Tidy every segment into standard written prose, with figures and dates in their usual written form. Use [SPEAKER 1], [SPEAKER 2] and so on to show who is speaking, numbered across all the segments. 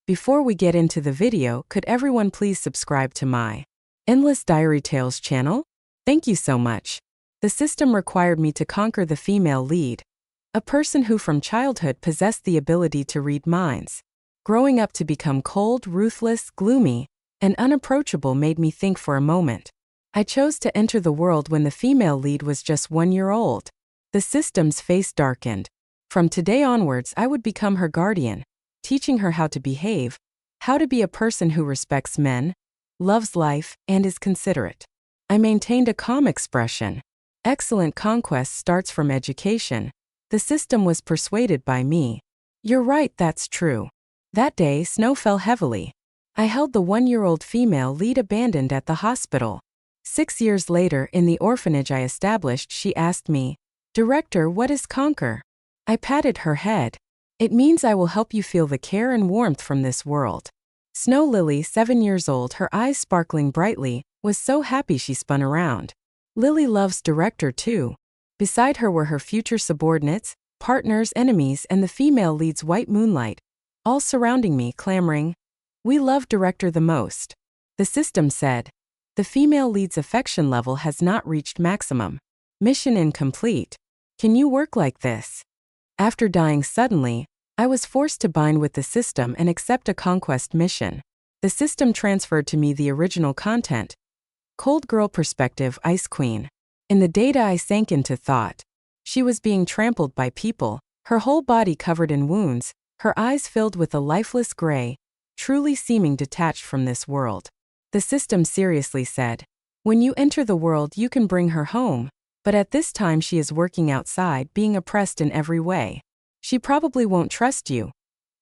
[SPEAKER 1] Before we get into the video, could everyone please subscribe to my Endless Diary Tales channel? Thank you so much. The system required me to conquer the female lead, a person who from childhood possessed the ability to read minds. Growing up to become cold, ruthless, gloomy, and unapproachable made me think for a moment. I chose to enter the world when the female lead was just 1 year old. The system's face darkened. From today onwards, I would become her guardian, teaching her how to behave, how to be a person who respects men, loves life, and is considerate. I maintained a calm expression. Excellent conquest starts from education. The system was persuaded by me. You're right, that's true. That day, snow fell heavily. I held the 1-year-old female lead abandoned at the hospital. 6 years later, in the orphanage I established, she asked me, "Director, what is conquer?" I patted her head. "It means I will help you feel the care and warmth from this world." Snow Lily, 7 years old, her eyes sparkling brightly, was so happy she spun around. Lily loves Director too. Beside her were her future subordinates, partners, enemies, and the female lead's white moonlight, all surrounding me, clamoring, "We love Director the most." The system said, "The female lead's affection level has not reached maximum. Mission incomplete. Can you work like this?" After dying suddenly, I was forced to bind with the system and accept a conquest mission. The system transferred to me the original content. Cold girl perspective, Ice Queen. In the data I sank into thought. She was being trampled by people, her whole body covered in wounds, her eyes filled with a lifeless gray, truly seeming detached from this world. The system seriously said, "When you enter the world you can bring her home, but at this time she is working outside, being oppressed in every way. She probably won't trust you.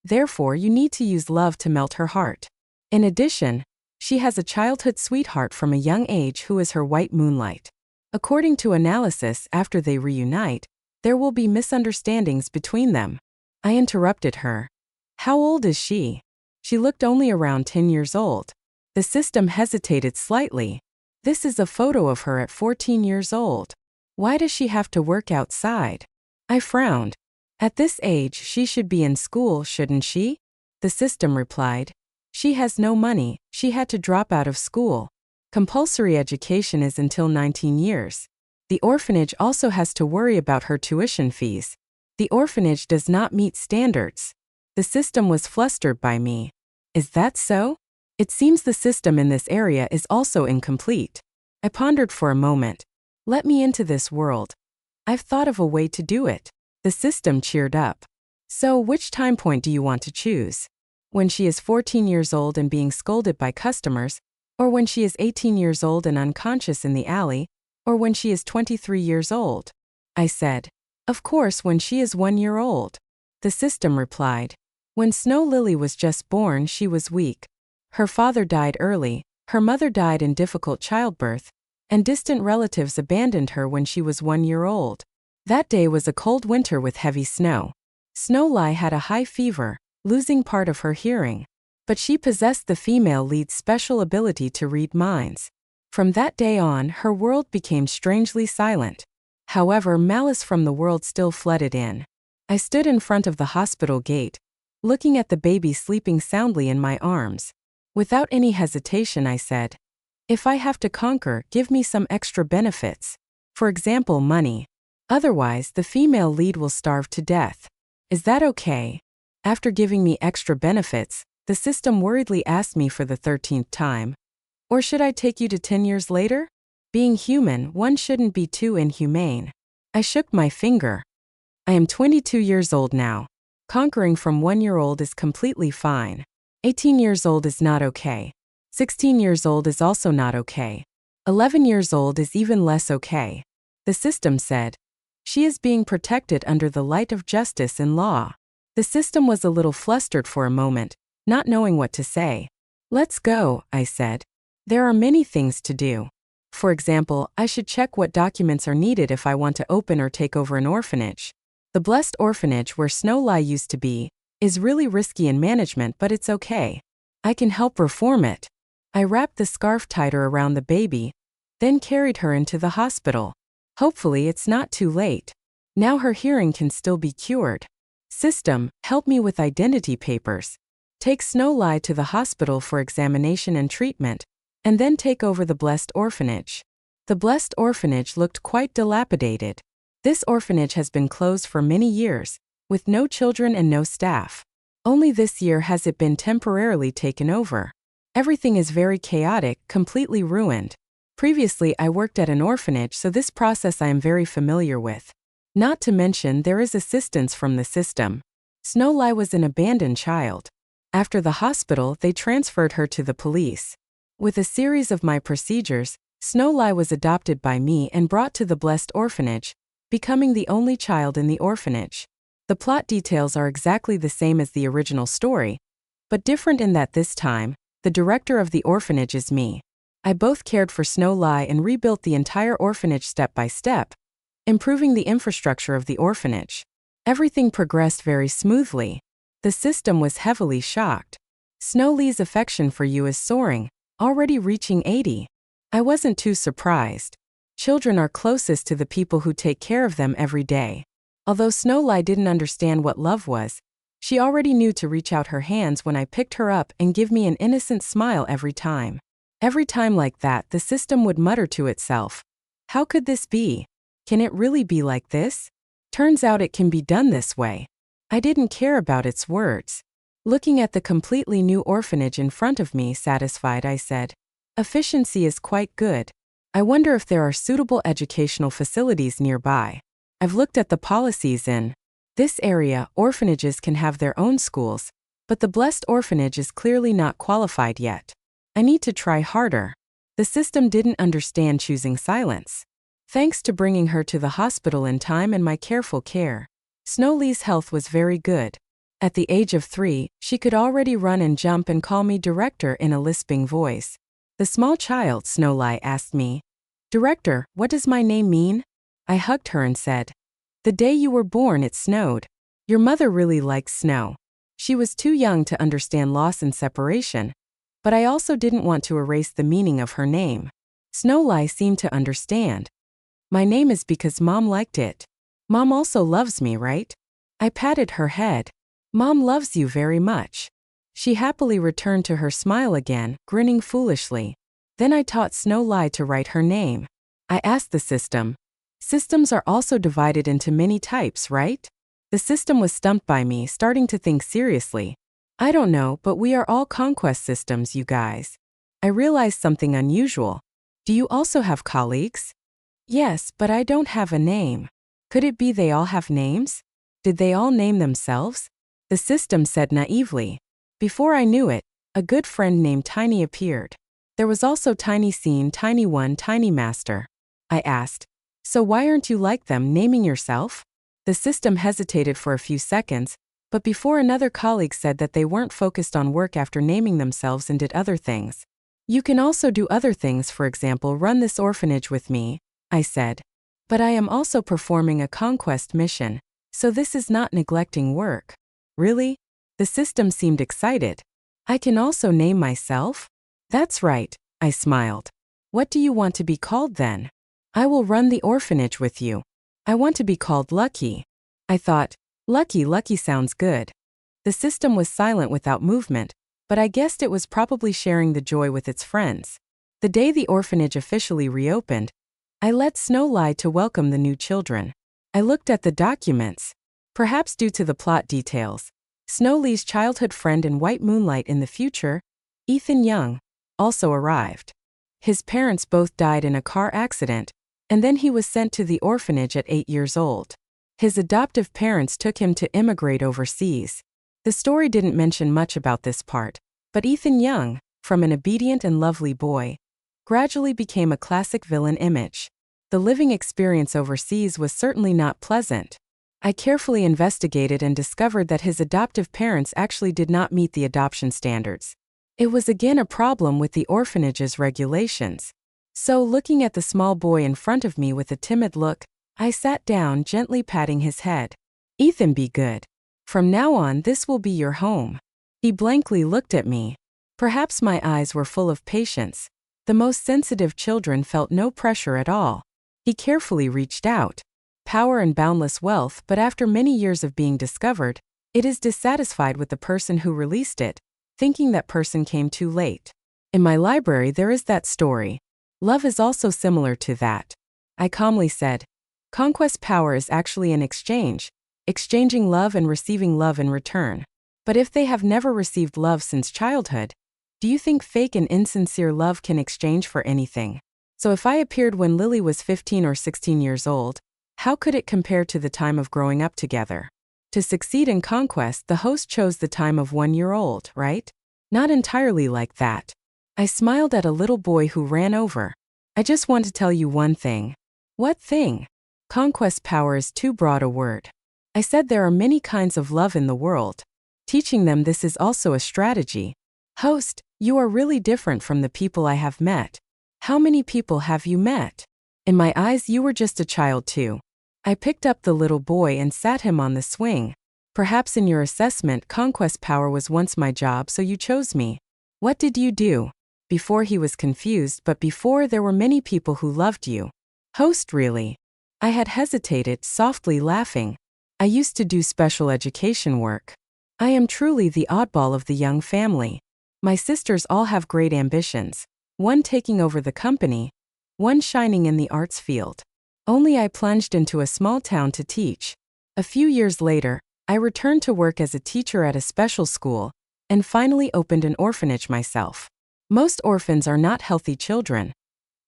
[SPEAKER 1] Therefore you need to use love to melt her heart. In addition, she has a childhood sweetheart from a young age who is her white moonlight. According to analysis, after they reunite, there will be misunderstandings between them." I interrupted her. "How old is she?" She looked only around 10 years old. The system hesitated slightly. "This is a photo of her at 14 years old. Why does she have to work outside?" I frowned. "At this age she should be in school, shouldn't she?" The system replied, "She has no money, she had to drop out of school. Compulsory education is until 19 years. The orphanage also has to worry about her tuition fees. The orphanage does not meet standards." The system was flustered by me. "Is that so? It seems the system in this area is also incomplete." I pondered for a moment. "Let me into this world. I've thought of a way to do it." The system cheered up. "So which time point do you want to choose? When she is 14 years old and being scolded by customers, or when she is 18 years old and unconscious in the alley, or when she is 23 years old?" I said, "Of course when she is 1 year old." The system replied, "When Snow Lily was just born she was weak. Her father died early, her mother died in difficult childbirth, and distant relatives abandoned her when she was 1 year old. That day was a cold winter with heavy snow. Snow Lily had a high fever, losing part of her hearing. But she possessed the female lead's special ability to read minds. From that day on, her world became strangely silent. However, malice from the world still flooded in. I stood in front of the hospital gate, looking at the baby sleeping soundly in my arms. Without any hesitation I said, "If I have to conquer, give me some extra benefits. For example, money. Otherwise, the female lead will starve to death. Is that okay?" After giving me extra benefits, the system worriedly asked me for the 13th time, "Or should I take you to 10 years later? Being human, one shouldn't be too inhumane." I shook my finger. "I am 22 years old now. Conquering from 1 year old is completely fine. 18 years old is not okay. 16 years old is also not okay. 11 years old is even less okay." The system said, "She is being protected under the light of justice and law." The system was a little flustered for a moment, not knowing what to say. "Let's go," I said. "There are many things to do. For example, I should check what documents are needed if I want to open or take over an orphanage. The blessed orphanage where Snow Lily used to be is really risky in management, but it's okay. I can help reform it." I wrapped the scarf tighter around the baby, then carried her into the hospital. Hopefully it's not too late. Now her hearing can still be cured. "System, help me with identity papers. take Snowlie to the hospital for examination and treatment, and then take over the Blessed Orphanage. The Blessed Orphanage looked quite dilapidated. This orphanage has been closed for many years, with no children and no staff. Only this year has it been temporarily taken over. Everything is very chaotic, completely ruined. Previously, I worked at an orphanage, so this process I am very familiar with. Not to mention, there is assistance from the system. Snowlie was an abandoned child. After the hospital, they transferred her to the police. With a series of my procedures, Snowlie was adopted by me and brought to the Blessed Orphanage, becoming the only child in the orphanage. The plot details are exactly the same as the original story, but different in that this time, the director of the orphanage is me. I both cared for Snowlie and rebuilt the entire orphanage step by step, improving the infrastructure of the orphanage. Everything progressed very smoothly. The system was heavily shocked. Snowlie's affection for you is soaring, already reaching 80. I wasn't too surprised. Children are closest to the people who take care of them every day. Although Snowlie didn't understand what love was, she already knew to reach out her hands when I picked her up and give me an innocent smile every time. Every time like that, the system would mutter to itself, "How could this be? Can it really be like this? Turns out it can be done this way." I didn't care about its words. Looking at the completely new orphanage in front of me satisfied, I said, "Efficiency is quite good. I wonder if there are suitable educational facilities nearby. I've looked at the policies in this area. Orphanages can have their own schools, but the Blessed Orphanage is clearly not qualified yet. I need to try harder." The system didn't understand choosing silence. Thanks to bringing her to the hospital in time and my careful care, Snowlie's health was very good. At the age of 3, she could already run and jump and call me director in a lisping voice. The small child, Snowlie, asked me, "Director, what does my name mean?" I hugged her and said, "The day you were born it snowed. Your mother really likes snow." She was too young to understand loss and separation, but I also didn't want to erase the meaning of her name. Snowlie seemed to understand. "My name is because Mom liked it. Mom also loves me, right?" I patted her head. "Mom loves you very much." She happily returned to her smile again, grinning foolishly. Then I taught Snowlie to write her name. I asked the system. Systems are also divided into many types, right? The system was stumped by me, starting to think seriously. "I don't know, but we are all conquest systems, you guys." I realized something unusual. "Do you also have colleagues?" "Yes, but I don't have a name." Could it be they all have names? Did they all name themselves? The system said naively. Before I knew it, a good friend named Tiny appeared. There was also Tiny Scene, Tiny One, Tiny Master. I asked, "So why aren't you like them, naming yourself?" The system hesitated for a few seconds, but before another colleague said that they weren't focused on work after naming themselves and did other things. "You can also do other things, for example, run this orphanage with me," I said. "But I am also performing a conquest mission, so this is not neglecting work." "Really?" The system seemed excited. "I can also name myself?" "That's right," I smiled. "What do you want to be called then?" "I will run the orphanage with you. I want to be called Lucky." I thought, Lucky sounds good. The system was silent without movement, but I guessed it was probably sharing the joy with its friends. The day the orphanage officially reopened, I led Snowlie to welcome the new children. I looked at the documents. Perhaps due to the plot details, Snowlie's childhood friend in White Moonlight in the future, Ethan Young, also arrived. His parents both died in a car accident, and then he was sent to the orphanage at 8 years old. His adoptive parents took him to immigrate overseas. The story didn't mention much about this part, but Ethan Young, from an obedient and lovely boy, gradually became a classic villain image. The living experience overseas was certainly not pleasant. I carefully investigated and discovered that his adoptive parents actually did not meet the adoption standards. It was again a problem with the orphanage's regulations. So, looking at the small boy in front of me with a timid look, I sat down, gently patting his head. "Ethan, be good. From now on, this will be your home." He blankly looked at me. Perhaps my eyes were full of patience. The most sensitive children felt no pressure at all. He carefully reached out. Power and boundless wealth, but after many years of being discovered, it is dissatisfied with the person who released it, thinking that person came too late. In my library, there is that story. Love is also similar to that. I calmly said, conquest power is actually an exchange, exchanging love and receiving love in return. But if they have never received love since childhood, do you think fake and insincere love can exchange for anything? So if I appeared when Lily was 15 or 16 years old, how could it compare to the time of growing up together? To succeed in conquest, the host chose the time of 1 year old, right? Not entirely like that. I smiled at a little boy who ran over. I just want to tell you one thing. What thing? Conquest power is too broad a word. I said there are many kinds of love in the world. Teaching them this is also a strategy. Host, you are really different from the people I have met. How many people have you met? In my eyes, you were just a child too. I picked up the little boy and sat him on the swing. Perhaps in your assessment, conquest power was once my job, so you chose me. What did you do? Before he was confused, but before there were many people who loved you. Host, really? I had hesitated, softly laughing. I used to do special education work. I am truly the oddball of the young family. My sisters all have great ambitions, one taking over the company, one shining in the arts field. Only I plunged into a small town to teach. A few years later, I returned to work as a teacher at a special school, and finally opened an orphanage myself. Most orphans are not healthy children.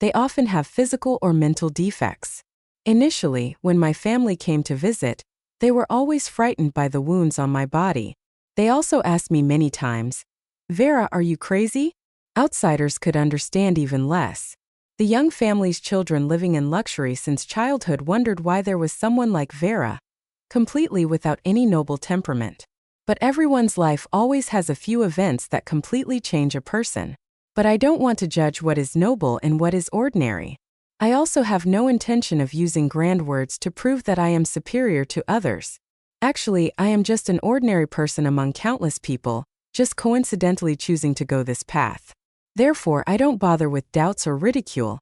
[SPEAKER 1] They often have physical or mental defects. Initially, when my family came to visit, they were always frightened by the wounds on my body. They also asked me many times, Vera, are you crazy? Outsiders could understand even less. The young family's children living in luxury since childhood wondered why there was someone like Vera, completely without any noble temperament. But everyone's life always has a few events that completely change a person. But I don't want to judge what is noble and what is ordinary. I also have no intention of using grand words to prove that I am superior to others. Actually, I am just an ordinary person among countless people, just coincidentally choosing to go this path. Therefore, I don't bother with doubts or ridicule.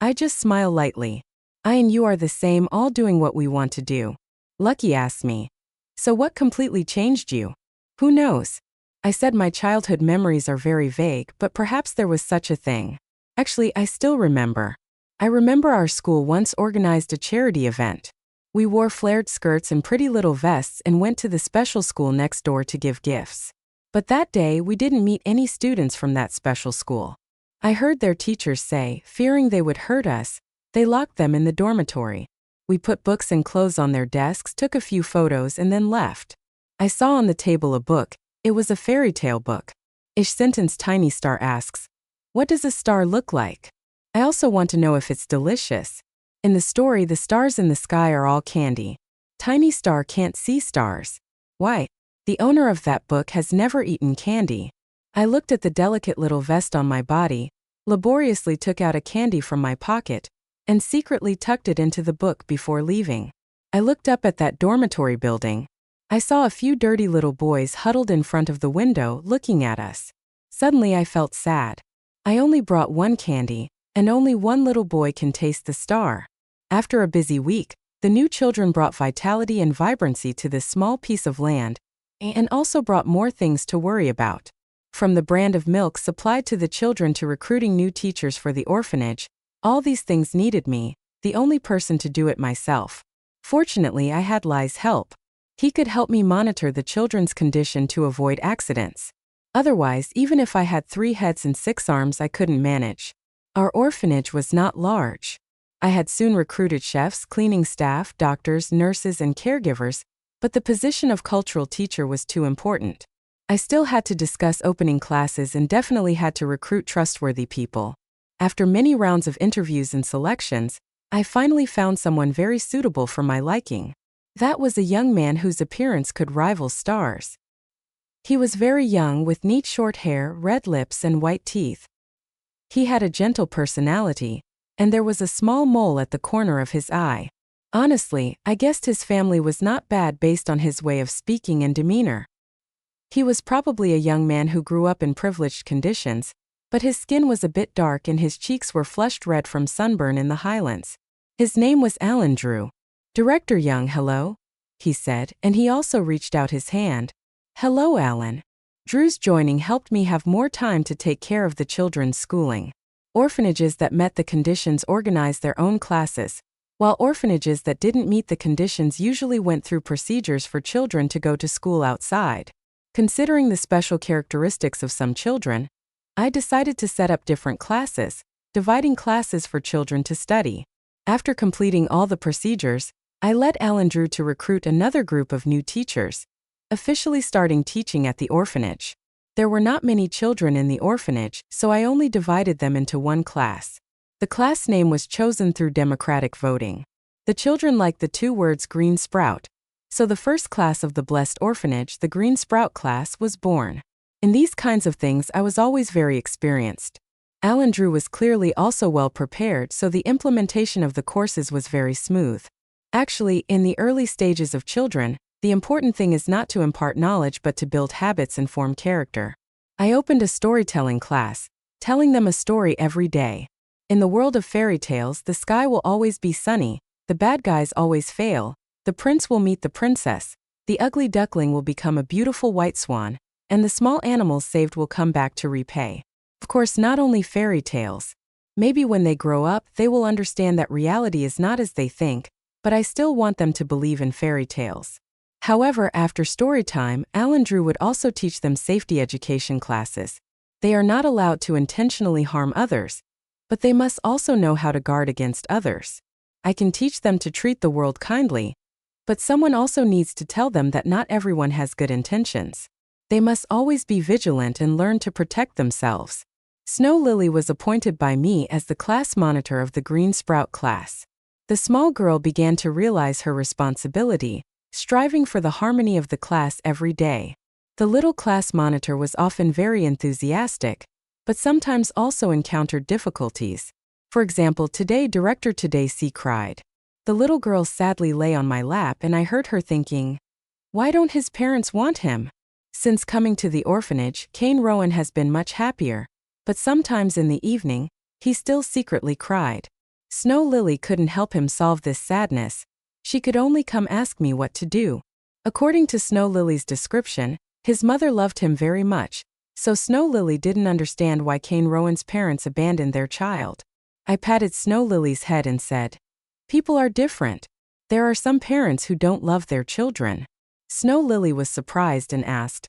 [SPEAKER 1] I just smile lightly. I and you are the same, all doing what we want to do. Lucky asked me, so what completely changed you? Who knows? I said my childhood memories are very vague, but perhaps there was such a thing. Actually, I still remember. I remember our school once organized a charity event. We wore flared skirts and pretty little vests and went to the special school next door to give gifts. But that day, we didn't meet any students from that special school. I heard their teachers say, fearing they would hurt us, they locked them in the dormitory. We put books and clothes on their desks, took a few photos, and then left. I saw on the table a book. It was a fairy tale book. Each sentence Tiny Star asks, what does a star look like? I also want to know if it's delicious. In the story, the stars in the sky are all candy. Tiny Star can't see stars. Why? The owner of that book has never eaten candy. I looked at the delicate little vest on my body, laboriously took out a candy from my pocket, and secretly tucked it into the book before leaving. I looked up at that dormitory building. I saw a few dirty little boys huddled in front of the window looking at us. Suddenly I felt sad. I only brought one candy, and only one little boy can taste the star. After a busy week, the new children brought vitality and vibrancy to this small piece of land, and also brought more things to worry about. From the brand of milk supplied to the children to recruiting new teachers for the orphanage, all these things needed me, the only person to do it myself. Fortunately, I had Lai's help. He could help me monitor the children's condition to avoid accidents. Otherwise, even if I had 3 heads and 6 arms, I couldn't manage. Our orphanage was not large. I had soon recruited chefs, cleaning staff, doctors, nurses, and caregivers, but the position of cultural teacher was too important. I still had to discuss opening classes and definitely had to recruit trustworthy people. After many rounds of interviews and selections, I finally found someone very suitable for my liking. That was a young man whose appearance could rival stars. He was very young with neat short hair, red lips, and white teeth. He had a gentle personality, and there was a small mole at the corner of his eye. Honestly, I guessed his family was not bad based on his way of speaking and demeanor. He was probably a young man who grew up in privileged conditions, but his skin was a bit dark and his cheeks were flushed red from sunburn in the highlands. His name was Alan Drew. Director Young, hello, he said, and he also reached out his hand. Hello, Alan. Drew's joining helped me have more time to take care of the children's schooling. Orphanages that met the conditions organized their own classes, while orphanages that didn't meet the conditions usually went through procedures for children to go to school outside. Considering the special characteristics of some children, I decided to set up different classes, dividing classes for children to study. After completing all the procedures, I led Alan Drew to recruit another group of new teachers, officially starting teaching at the orphanage. There were not many children in the orphanage, so I only divided them into one class. The class name was chosen through democratic voting. The children liked the two words green sprout, so the first class of the blessed orphanage, the green sprout class, was born. In these kinds of things I was always very experienced. Alan Drew was clearly also well prepared, so the implementation of the courses was very smooth. Actually, in the early stages of children, the important thing is not to impart knowledge but to build habits and form character. I opened a storytelling class, telling them a story every day. In the world of fairy tales, the sky will always be sunny, the bad guys always fail, the prince will meet the princess, the ugly duckling will become a beautiful white swan, and the small animals saved will come back to repay. Of course, not only fairy tales. Maybe when they grow up, they will understand that reality is not as they think, but I still want them to believe in fairy tales. However, after story time, Alan Drew would also teach them safety education classes. They are not allowed to intentionally harm others, but they must also know how to guard against others. I can teach them to treat the world kindly, but someone also needs to tell them that not everyone has good intentions. They must always be vigilant and learn to protect themselves. Snow Lily was appointed by me as the class monitor of the Green Sprout class. The small girl began to realize her responsibility, striving for the harmony of the class every day. The little class monitor was often very enthusiastic, but sometimes also encountered difficulties. For example, today Director Today C cried. The little girl sadly lay on my lap and I heard her thinking, why don't his parents want him? Since coming to the orphanage, Kane Rowan has been much happier, but sometimes in the evening, he still secretly cried. Snow Lily couldn't help him solve this sadness. She could only come ask me what to do. According to Snow Lily's description, his mother loved him very much, so Snow Lily didn't understand why Kane Rowan's parents abandoned their child. I patted Snow Lily's head and said, people are different. There are some parents who don't love their children. Snow Lily was surprised and asked,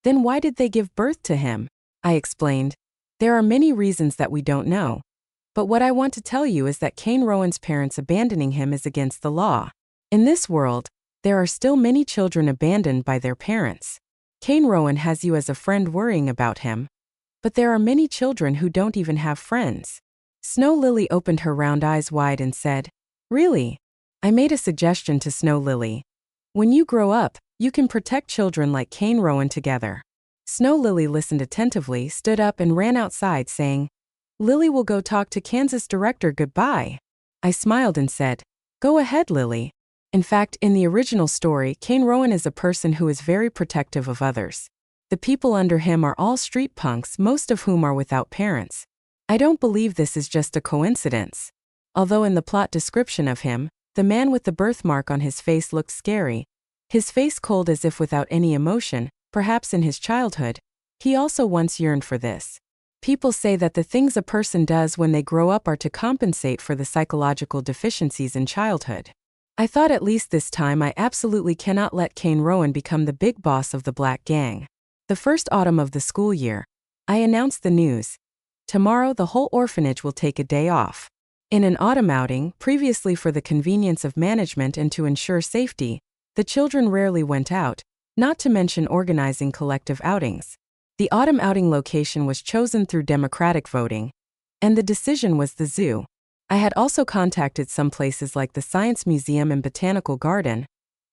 [SPEAKER 1] then why did they give birth to him? I explained, there are many reasons that we don't know. But what I want to tell you is that Kane Rowan's parents abandoning him is against the law. In this world, there are still many children abandoned by their parents. Kane Rowan has you as a friend worrying about him, but there are many children who don't even have friends. Snow Lily opened her round eyes wide and said, really? I made a suggestion to Snow Lily. When you grow up, you can protect children like Kane Rowan together. Snow Lily listened attentively, stood up and ran outside saying, Lily will go talk to Kansas director goodbye. I smiled and said, go ahead, Lily. In fact, in the original story, Kane Rowan is a person who is very protective of others. The people under him are all street punks, most of whom are without parents. I don't believe this is just a coincidence. Although in the plot description of him, the man with the birthmark on his face looked scary, his face cold as if without any emotion, perhaps in his childhood, he also once yearned for this. People say that the things a person does when they grow up are to compensate for the psychological deficiencies in childhood. I thought at least this time I absolutely cannot let Kane Rowan become the big boss of the Black Gang. The first autumn of the school year, I announced the news. Tomorrow the whole orphanage will take a day off. In an autumn outing, previously for the convenience of management and to ensure safety, the children rarely went out, not to mention organizing collective outings. The autumn outing location was chosen through democratic voting, and the decision was the zoo. I had also contacted some places like the Science Museum and Botanical Garden,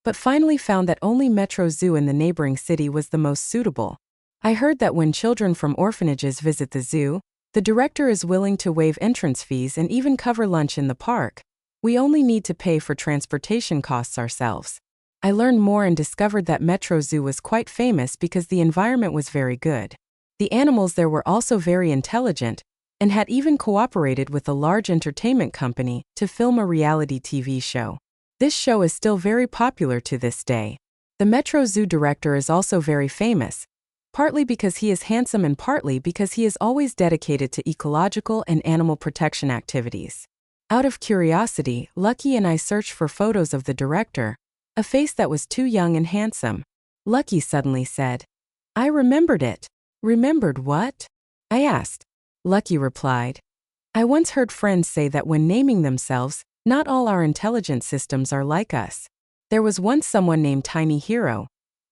[SPEAKER 1] but finally found that only Metro Zoo in the neighboring city was the most suitable. I heard that when children from orphanages visit the zoo, the director is willing to waive entrance fees and even cover lunch in the park. We only need to pay for transportation costs ourselves. I learned more and discovered that Metro Zoo was quite famous because the environment was very good. The animals there were also very intelligent, and had even cooperated with a large entertainment company to film a reality TV show. This show is still very popular to this day. The Metro Zoo director is also very famous, partly because he is handsome and partly because he is always dedicated to ecological and animal protection activities. Out of curiosity, Lucky and I searched for photos of the director, a face that was too young and handsome. Lucky suddenly said, "I remembered it." "Remembered what?" I asked. Lucky replied, "I once heard friends say that when naming themselves, not all our intelligence systems are like us. There was once someone named Tiny Hero.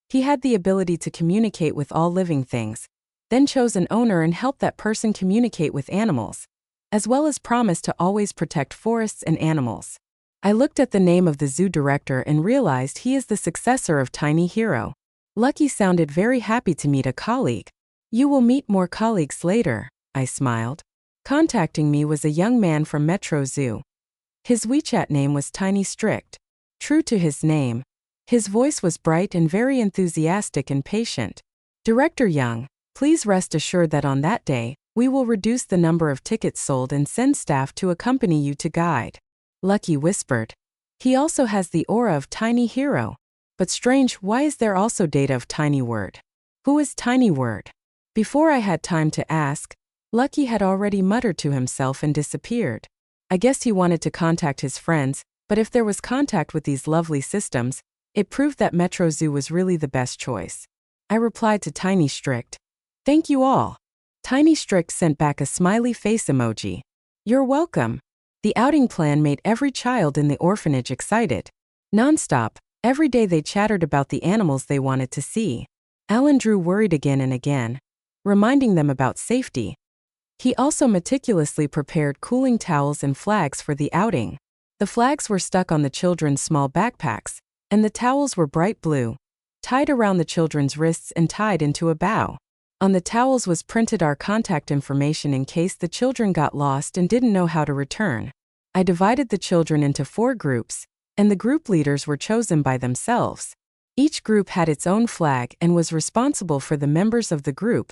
[SPEAKER 1] He had the ability to communicate with all living things, then chose an owner and helped that person communicate with animals, as well as promised to always protect forests and animals." I looked at the name of the zoo director and realized he is the successor of Tiny Hero. Lucky sounded very happy to meet a colleague. "You will meet more colleagues later," I smiled. Contacting me was a young man from Metro Zoo. His WeChat name was Tiny Strict. True to his name, his voice was bright and very enthusiastic and patient. "Director Young, please rest assured that on that day, we will reduce the number of tickets sold and send staff to accompany you to guide." Lucky whispered. "He also has the aura of Tiny Hero. But strange, why is there also data of Tiny Word? Who is Tiny Word?" Before I had time to ask, Lucky had already muttered to himself and disappeared. I guess he wanted to contact his friends, but if there was contact with these lovely systems, it proved that Metro Zoo was really the best choice. I replied to Tiny Strict, "Thank you all." Tiny Strict sent back a smiley face emoji. "You're welcome." The outing plan made every child in the orphanage excited. Non-stop, every day they chattered about the animals they wanted to see. Alan Drew worried again and again, reminding them about safety. He also meticulously prepared cooling towels and flags for the outing. The flags were stuck on the children's small backpacks, and the towels were bright blue, tied around the children's wrists and tied into a bow. On the towels was printed our contact information in case the children got lost and didn't know how to return. I divided the children into 4 groups, and the group leaders were chosen by themselves. Each group had its own flag and was responsible for the members of the group,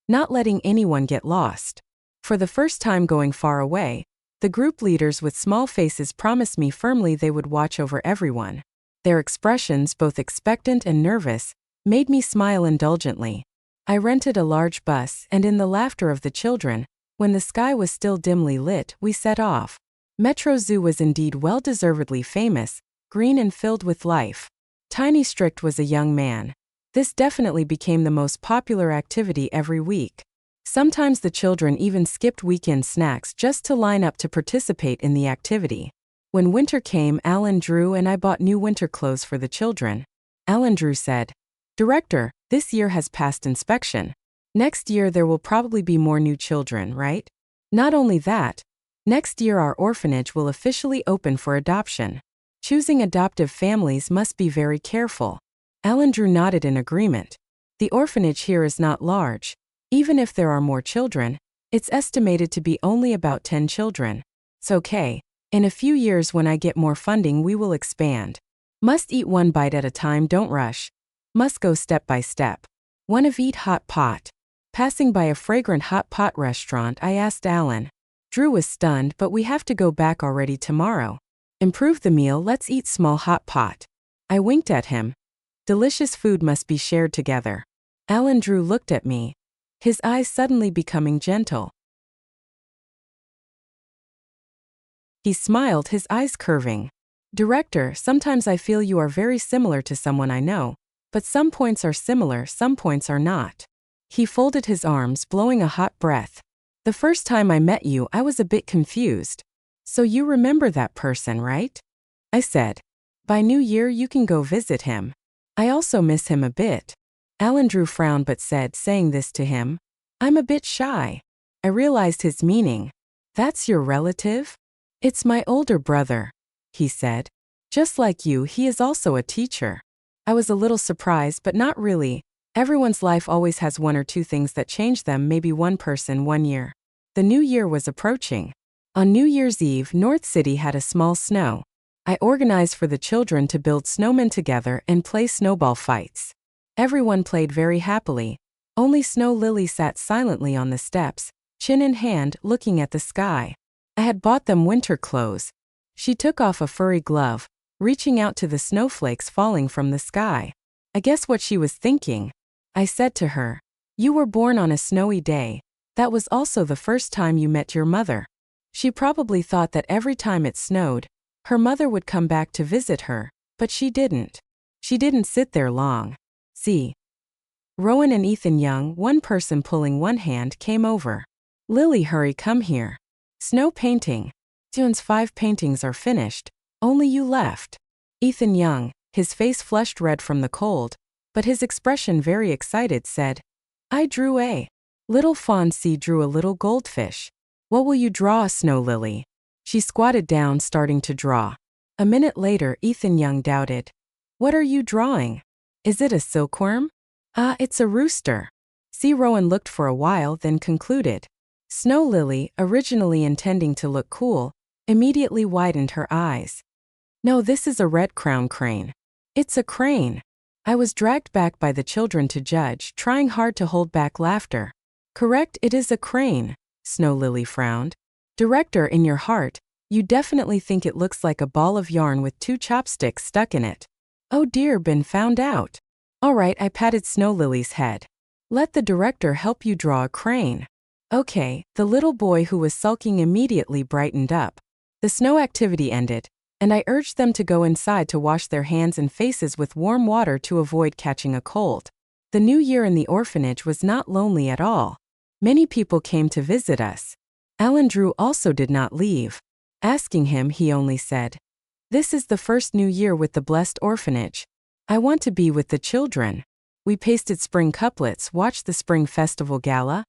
[SPEAKER 1] not letting anyone get lost. For the first time going far away, the group leaders with small faces promised me firmly they would watch over everyone. Their expressions, both expectant and nervous, made me smile indulgently. I rented a large bus, and in the laughter of the children, when the sky was still dimly lit, we set off. Metro Zoo was indeed well-deservedly famous, green and filled with life. Tiny Strict was a young man. This definitely became the most popular activity every week. Sometimes the children even skipped weekend snacks just to line up to participate in the activity. When winter came, Alan Drew and I bought new winter clothes for the children. Alan Drew said, "Director, this year has passed inspection. Next year there will probably be more new children, right? Not only that, next year our orphanage will officially open for adoption. Choosing adoptive families must be very careful." Alan Drew nodded in agreement. "The orphanage here is not large. Even if there are more children, it's estimated to be only about 10 children. It's okay. In a few years when I get more funding we will expand. Must eat one bite at a time, don't rush. Must go step by step. Wanna eat hot pot?" Passing by a fragrant hot pot restaurant, I asked Alan. Drew was stunned, "But we have to go back already tomorrow." "Improve the meal, let's eat small hot pot." I winked at him. Delicious food must be shared together. Alan Drew looked at me, his eyes suddenly becoming gentle. He smiled, his eyes curving. "Director, sometimes I feel you are very similar to someone I know, but some points are similar, some points are not." He folded his arms, blowing a hot breath. "The first time I met you, I was a bit confused. So you remember that person, right?" I said. "By New Year you can go visit him. I also miss him a bit." Alan Drew frowned but said, saying this to him, "I'm a bit shy." I realized his meaning. "That's your relative?" "It's my older brother," he said. "Just like you, he is also a teacher." I was a little surprised, but not really. Everyone's life always has 1 or 2 things that change them, maybe one person, 1 year. The new year was approaching. On New Year's Eve, North City had a small snow. I organized for the children to build snowmen together and play snowball fights. Everyone played very happily. Only Snow Lily sat silently on the steps, chin in hand, looking at the sky. I had bought them winter clothes. She took off a furry glove, reaching out to the snowflakes falling from the sky. I guess what she was thinking. I said to her, You were born on a snowy day. That was also the first time you met your mother. She probably thought that every time it snowed, her mother would come back to visit her, but she didn't. She didn't sit there long. See. Rowan and Ethan Young, one person pulling one hand, came over. Lily, hurry, come here. Snow painting. June's 5 paintings are finished, only you left. Ethan Young, his face flushed red from the cold, but his expression very excited, said, I drew a little fawn. C drew a little goldfish. What will you draw, Snow Lily? She squatted down, starting to draw. A minute later, Ethan Young doubted. What are you drawing? Is it a silkworm? It's a rooster. C. Rowan looked for a while, then concluded. Snow Lily, originally intending to look cool, immediately widened her eyes. No, this is a red-crowned crane. It's a crane. I was dragged back by the children to judge, trying hard to hold back laughter. Correct, it is a crane. Snow Lily frowned. Director, in your heart, you definitely think it looks like a ball of yarn with 2 chopsticks stuck in it. Oh dear, been found out. All right, I patted Snow Lily's head. Let the director help you draw a crane. Okay, the little boy who was sulking immediately brightened up. The snow activity ended, and I urged them to go inside to wash their hands and faces with warm water to avoid catching a cold. The new year in the orphanage was not lonely at all. Many people came to visit us. Alan Drew also did not leave. Asking him, he only said, This is the first new year with the blessed orphanage. I want to be with the children. We pasted spring couplets, watched the spring festival gala,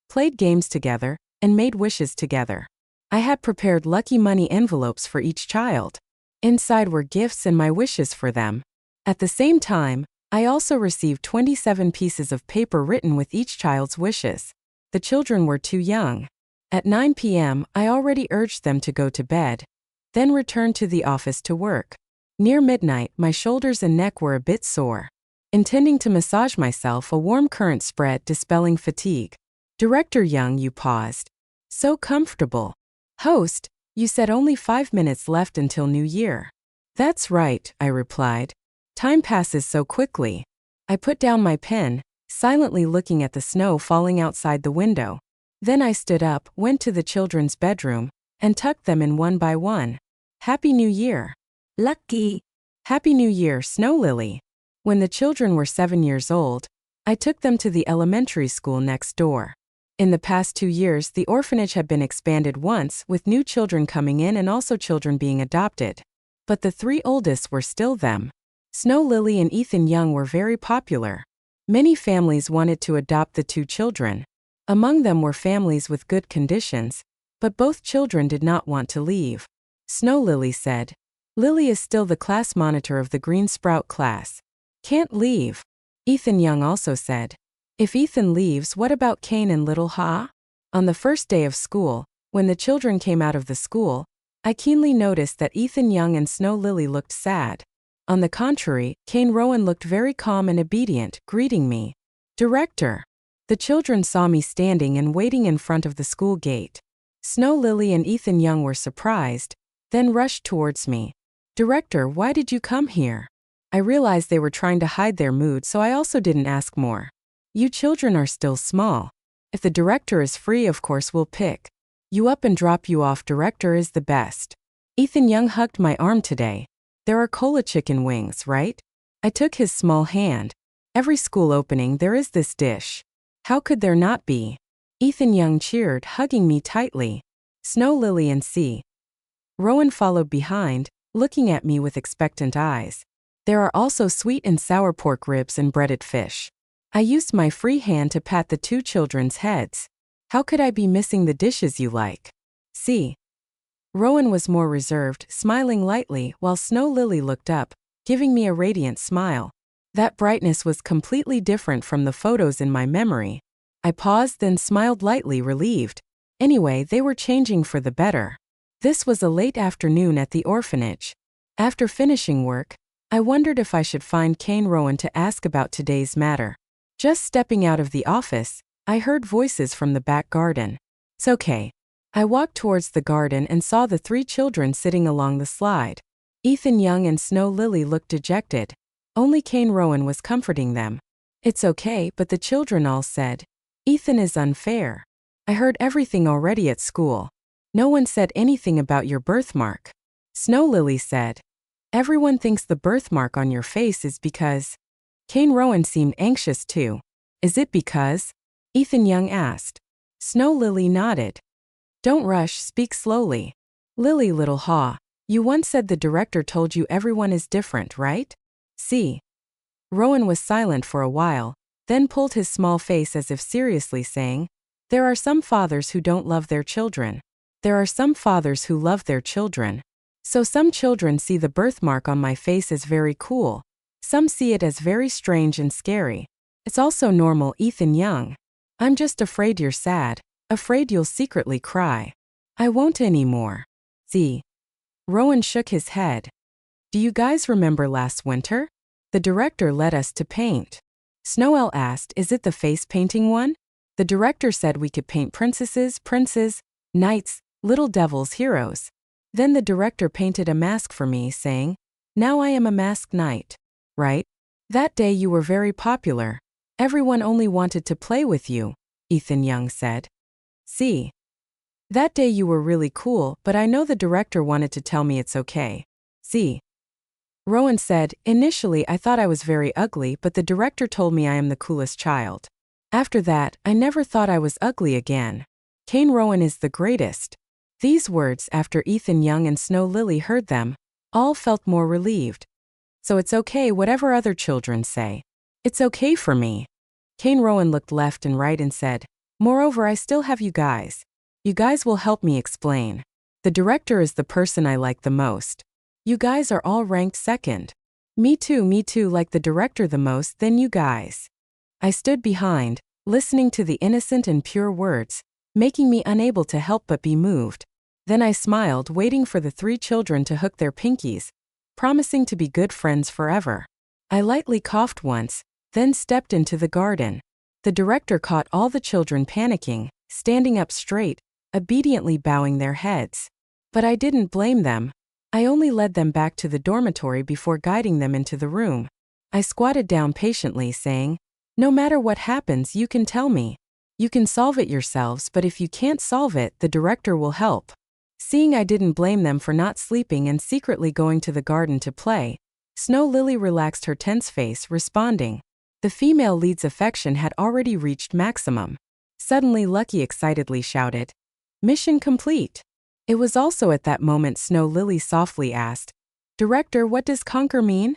[SPEAKER 1] played games together, and made wishes together. I had prepared lucky money envelopes for each child. Inside were gifts and my wishes for them. At the same time, I also received 27 pieces of paper written with each child's wishes. The children were too young. At 9 p.m., I already urged them to go to bed, then returned to the office to work. Near midnight, my shoulders and neck were a bit sore. Intending to massage myself, a warm current spread, dispelling fatigue. Director Young, you paused. So comfortable. Host, you said only 5 minutes left until New Year. That's right, I replied. Time passes so quickly. I put down my pen, silently looking at the snow falling outside the window. Then I stood up, went to the children's bedroom, and tucked them in one by one. Happy New Year. Lucky. Happy New Year, Snow Lily. When the children were 7 years old, I took them to the elementary school next door. In the past 2 years, the orphanage had been expanded once, with new children coming in and also children being adopted. But the 3 oldest were still them. Snow Lily and Ethan Young were very popular. Many families wanted to adopt the 2 children. Among them were families with good conditions, but both children did not want to leave. Snow Lily said, Lily is still the class monitor of the Green Sprout class. Can't leave. Ethan Young also said, if Ethan leaves, what about Kane and little Ha? On the first day of school, when the children came out of the school, I keenly noticed that Ethan Young and Snow Lily looked sad. On the contrary, Kane Rowan looked very calm and obedient, greeting me. Director. The children saw me standing and waiting in front of the school gate. Snow Lily and Ethan Young were surprised, then rushed towards me. Director, why did you come here? I realized they were trying to hide their mood, so I also didn't ask more. You children are still small. If the director is free, of course we'll pick you up and drop you off. Director is the best. Ethan Young hugged my arm today. There are cola chicken wings, right? I took his small hand. Every school opening there is this dish. How could there not be? Ethan Young cheered, hugging me tightly. Snow Lily and C. Rowan followed behind, looking at me with expectant eyes. There are also sweet and sour pork ribs and breaded fish. I used my free hand to pat the 2 children's heads. How could I be missing the dishes you like? C. Rowan was more reserved, smiling lightly, while Snow Lily looked up, giving me a radiant smile. That brightness was completely different from the photos in my memory. I paused, then smiled lightly, relieved. Anyway, they were changing for the better. This was a late afternoon at the orphanage. After finishing work, I wondered if I should find Kane Rowan to ask about today's matter. Just stepping out of the office, I heard voices from the back garden. It's okay. I walked towards the garden and saw the 3 children sitting along the slide. Ethan Young and Snow Lily looked dejected. Only Kane Rowan was comforting them. It's okay, but the children all said, Ethan is unfair. I heard everything already at school. No one said anything about your birthmark. Snow Lily said, everyone thinks the birthmark on your face is because. Rowan seemed anxious too. Is it because? Ethan Young asked. Snow Lily nodded. Don't rush, speak slowly. Lily Little Haw, you once said the director told you everyone is different, right? See. Rowan was silent for a while, then pulled his small face as if seriously saying, there are some fathers who don't love their children. There are some fathers who love their children. So some children see the birthmark on my face as very cool. Some see it as very strange and scary. It's also normal, Ethan Young. I'm just afraid you're sad, afraid you'll secretly cry. I won't anymore. See. Rowan shook his head. Do you guys remember last winter? The director led us to paint. Snowell asked, is it the face painting one? The director said we could paint princesses, princes, knights, little devils, heroes. Then the director painted a mask for me, saying, now I am a masked knight. Right? That day you were very popular. Everyone only wanted to play with you, Ethan Young said. See. That day you were really cool, but I know the director wanted to tell me it's okay. See. Rowan said, initially I thought I was very ugly, but the director told me I am the coolest child. After that, I never thought I was ugly again. Rowan is the greatest. These words, after Ethan Young and Snow Lily heard them, all felt more relieved. So it's okay whatever other children say. It's okay for me. Rowan looked left and right and said, moreover, I still have you guys. You guys will help me explain. The director is the person I like the most. You guys are all ranked second. Me too, like the director the most, then you guys. I stood behind, listening to the innocent and pure words, making me unable to help but be moved. Then I smiled, waiting for the 3 children to hook their pinkies, promising to be good friends forever. I lightly coughed once, then stepped into the garden. The director caught all the children panicking, standing up straight, obediently bowing their heads. But I didn't blame them. I only led them back to the dormitory before guiding them into the room. I squatted down patiently, saying, no matter what happens, you can tell me. You can solve it yourselves, but if you can't solve it, the director will help. Seeing I didn't blame them for not sleeping and secretly going to the garden to play, Snow Lily relaxed her tense face, responding. The female lead's affection had already reached maximum. Suddenly Lucky excitedly shouted, mission complete. It was also at that moment Snow Lily softly asked, director, what does conquer mean?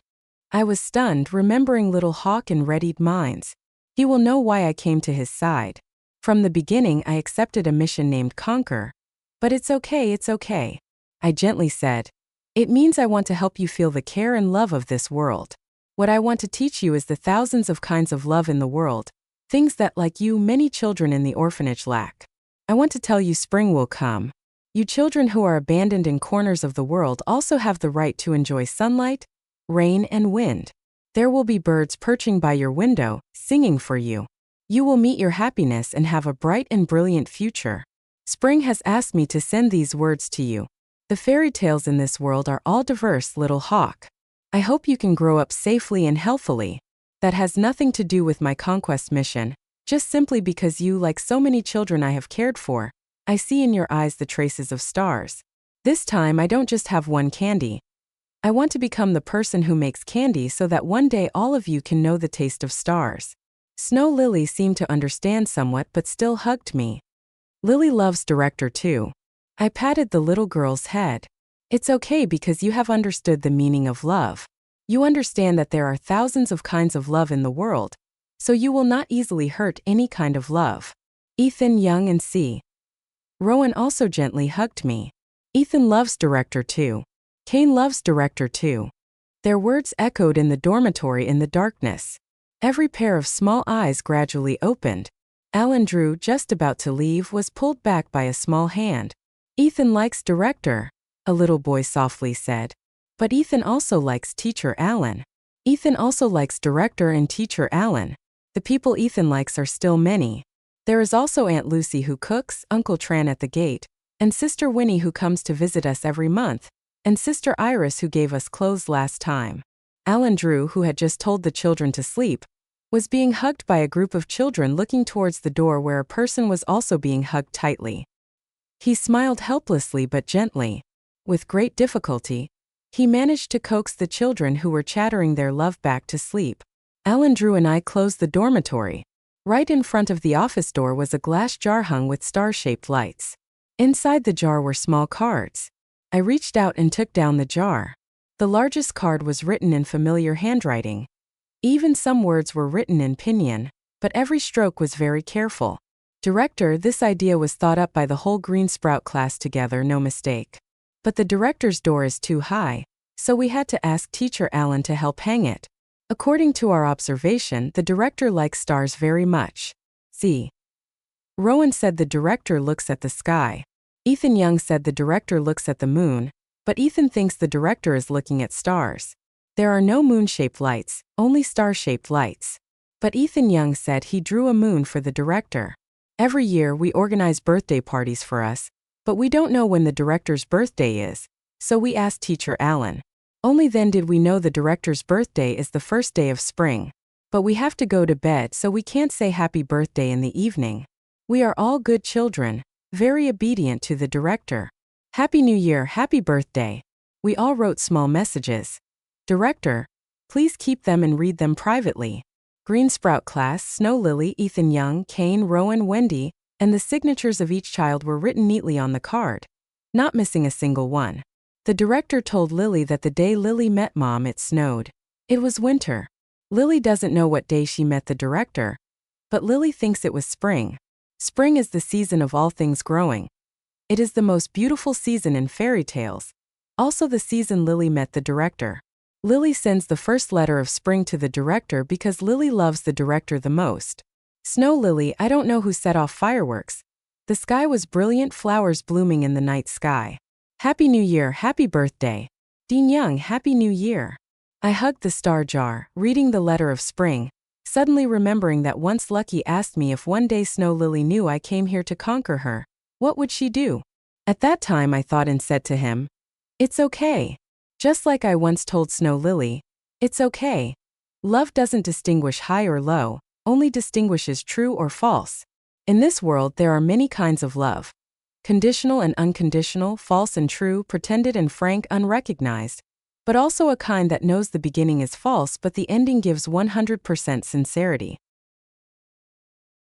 [SPEAKER 1] I was stunned, remembering Little Hawk and readied minds. He will know why I came to his side. From the beginning I accepted a mission named Conquer. But it's okay. I gently said. It means I want to help you feel the care and love of this world. What I want to teach you is the thousands of kinds of love in the world, things that, like you, many children in the orphanage lack. I want to tell you spring will come. You children who are abandoned in corners of the world also have the right to enjoy sunlight, rain, and wind. There will be birds perching by your window, singing for you. You will meet your happiness and have a bright and brilliant future. Spring has asked me to send these words to you. The fairy tales in this world are all diverse, Little Hawk. I hope you can grow up safely and healthily. That has nothing to do with my conquest mission, just simply because you, like so many children I have cared for, I see in your eyes the traces of stars. This time I don't just have one candy. I want to become the person who makes candy so that one day all of you can know the taste of stars. Snow Lily seemed to understand somewhat but still hugged me. Lily loves director too. I patted the little girl's head. It's okay because you have understood the meaning of love. You understand that there are thousands of kinds of love in the world, so you will not easily hurt any kind of love. Ethan Young and C. Rowan also gently hugged me. Ethan loves director too. Kane loves director too. Their words echoed in the dormitory in the darkness. Every pair of small eyes gradually opened. Alan Drew, just about to leave, was pulled back by a small hand. Ethan likes director, a little boy softly said. But Ethan also likes teacher Alan. Ethan also likes director and teacher Alan. The people Ethan likes are still many. There is also Aunt Lucy who cooks, Uncle Tran at the gate, and Sister Winnie who comes to visit us every month, and Sister Iris who gave us clothes last time. Alan Drew, who had just told the children to sleep, was being hugged by a group of children looking towards the door where a person was also being hugged tightly. He smiled helplessly but gently. With great difficulty, he managed to coax the children who were chattering their love back to sleep. Alan, Drew and I closed the dormitory. Right in front of the office door was a glass jar hung with star-shaped lights. Inside the jar were small cards. I reached out and took down the jar. The largest card was written in familiar handwriting. Even some words were written in pinyin, but every stroke was very careful. Director, this idea was thought up by the whole Green Sprout class together, no mistake. But the director's door is too high, so we had to ask Teacher Alan to help hang it. According to our observation, the director likes stars very much. See. Rowan said the director looks at the sky. Ethan Young said the director looks at the moon, but Ethan thinks the director is looking at stars. There are no moon-shaped lights, only star-shaped lights. But Ethan Young said he drew a moon for the director. Every year we organize birthday parties for us, but we don't know when the director's birthday is, so we asked Teacher Alan. Only then did we know the director's birthday is the first day of spring. But we have to go to bed, so we can't say happy birthday in the evening. We are all good children, very obedient to the director. Happy New Year, happy birthday. We all wrote small messages. Director, please keep them and read them privately. Green Sprout class, Snow Lily, Ethan Young, Kane, Rowan, Wendy, and the signatures of each child were written neatly on the card, not missing a single one. The director told Lily that the day Lily met Mom it snowed. It was winter. Lily doesn't know what day she met the director, but Lily thinks it was spring. Spring is the season of all things growing. It is the most beautiful season in fairy tales. Also the season Lily met the director. Lily sends the first letter of spring to the director because Lily loves the director the most. Snow Lily, I don't know who set off fireworks. The sky was brilliant, flowers blooming in the night sky. Happy New Year, happy birthday. Dean Young, Happy New Year. I hugged the star jar, reading the letter of spring, suddenly remembering that once Lucky asked me if one day Snow Lily knew I came here to conquer her, what would she do? At that time I thought and said to him, "It's okay." Just like I once told Snow Lily, "It's okay. Love doesn't distinguish high or low, only distinguishes true or false." In this world there are many kinds of love. Conditional and unconditional, false and true, pretended and frank, unrecognized. But also a kind that knows the beginning is false but the ending gives 100% sincerity.